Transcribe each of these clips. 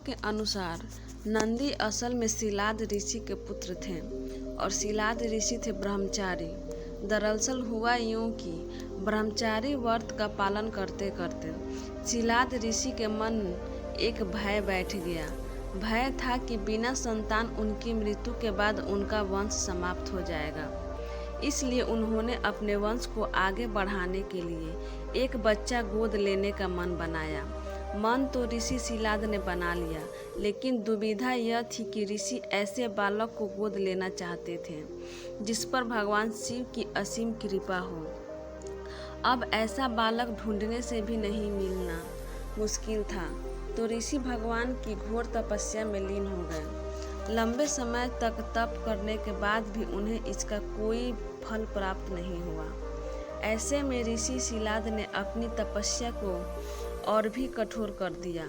के अनुसार नंदी असल में शिलाद ऋषि के पुत्र थे और शिलाद ऋषि थे ब्रह्मचारी। दरअसल हुआ यूं कि ब्रह्मचारी व्रत का पालन करते करते शिलाद ऋषि के मन एक भय बैठ गया। भय था कि बिना संतान उनकी मृत्यु के बाद उनका वंश समाप्त हो जाएगा। इसलिए उन्होंने अपने वंश को आगे बढ़ाने के लिए एक बच्चा गोद लेने का मन बनाया। मन तो ऋषि शिलाद ने बना लिया, लेकिन दुविधा यह थी कि ऋषि ऐसे बालक को गोद लेना चाहते थे जिस पर भगवान शिव की असीम कृपा हो। अब ऐसा बालक ढूंढने से भी नहीं मिलना मुश्किल था, तो ऋषि भगवान की घोर तपस्या में लीन हो गए। लंबे समय तक तप करने के बाद भी उन्हें इसका कोई फल प्राप्त नहीं हुआ। ऐसे में ऋषि शिलाद ने अपनी तपस्या को और भी कठोर कर दिया।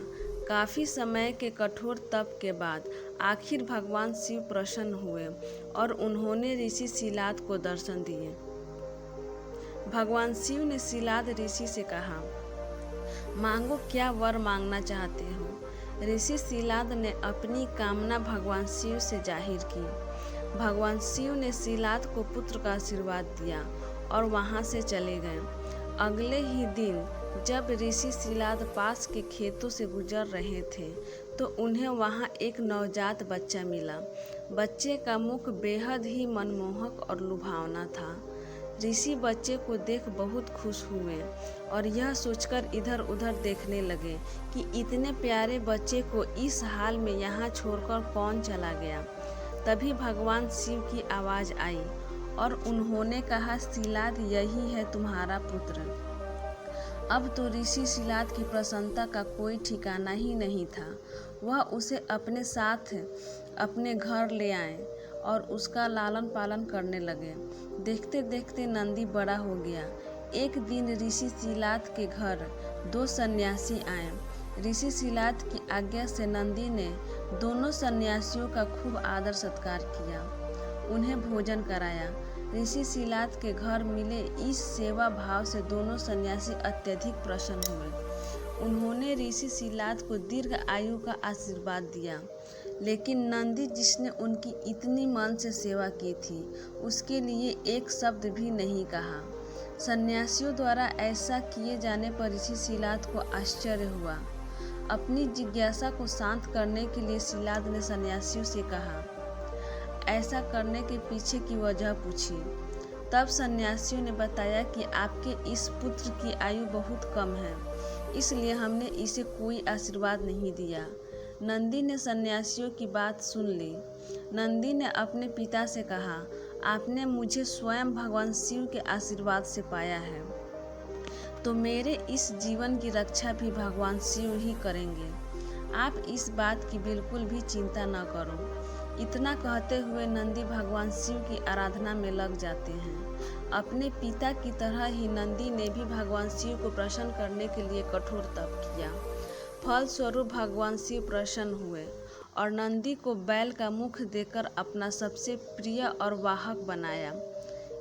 काफ़ी समय के कठोर तप के बाद आखिर भगवान शिव प्रसन्न हुए और उन्होंने ऋषि शिलाद को दर्शन दिए। भगवान शिव ने शिलाद ऋषि से कहा, मांगो, क्या वर मांगना चाहते हो। ऋषि शिलाद ने अपनी कामना भगवान शिव से जाहिर की। भगवान शिव ने शिलाद को पुत्र का आशीर्वाद दिया और वहां से चले गए। अगले ही दिन जब ऋषि शिलाद पास के खेतों से गुजर रहे थे तो उन्हें वहां एक नवजात बच्चा मिला। बच्चे का मुख बेहद ही मनमोहक और लुभावना था। ऋषि बच्चे को देख बहुत खुश हुए और यह सोचकर इधर उधर देखने लगे कि इतने प्यारे बच्चे को इस हाल में यहाँ छोड़कर कौन चला गया। तभी भगवान शिव की आवाज़ आई और उन्होंने कहा, शिलाद, यही है तुम्हारा पुत्र। अब तो ऋषि शिलाद की प्रसन्नता का कोई ठिकाना ही नहीं था। वह उसे अपने साथ अपने घर ले आए और उसका लालन पालन करने लगे। देखते देखते नंदी बड़ा हो गया। एक दिन ऋषि शिलाद के घर 2 सन्यासी आए। ऋषि शिलाद की आज्ञा से नंदी ने दोनों सन्यासियों का खूब आदर सत्कार किया, उन्हें भोजन कराया। ऋषि शिलाद के घर मिले इस सेवा भाव से दोनों सन्यासी अत्यधिक प्रसन्न हुए। उन्होंने ऋषि शिलाद को दीर्घ आयु का आशीर्वाद दिया, लेकिन नंदी, जिसने उनकी इतनी मन से सेवा की थी, उसके लिए एक शब्द भी नहीं कहा। सन्यासियों द्वारा ऐसा किए जाने पर ऋषि शिलाद को आश्चर्य हुआ। अपनी जिज्ञासा को शांत करने के लिए शिलाद ने सन्यासियों से कहा, ऐसा करने के पीछे की वजह पूछी। तब सन्यासियों ने बताया कि आपके इस पुत्र की आयु बहुत कम है, इसलिए हमने इसे कोई आशीर्वाद नहीं दिया। नंदी ने सन्यासियों की बात सुन ली। नंदी ने अपने पिता से कहा, आपने मुझे स्वयं भगवान शिव के आशीर्वाद से पाया है, तो मेरे इस जीवन की रक्षा भी भगवान शिव ही करेंगे। आप इस बात की बिल्कुल भी चिंता न करो। इतना कहते हुए नंदी भगवान शिव की आराधना में लग जाते हैं। अपने पिता की तरह ही नंदी ने भी भगवान शिव को प्रसन्न करने के लिए कठोर तप किया। फलस्वरूप भगवान शिव प्रसन्न हुए और नंदी को बैल का मुख देकर अपना सबसे प्रिय और वाहक बनाया।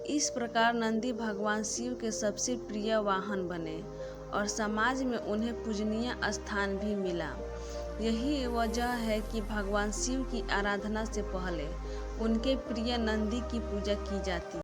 इस प्रकार नंदी भगवान शिव के सबसे प्रिय वाहन बने और समाज में उन्हें पूजनीय स्थान भी मिला। यही वजह है कि भगवान शिव की आराधना से पहले उनके प्रिय नंदी की पूजा की जाती है।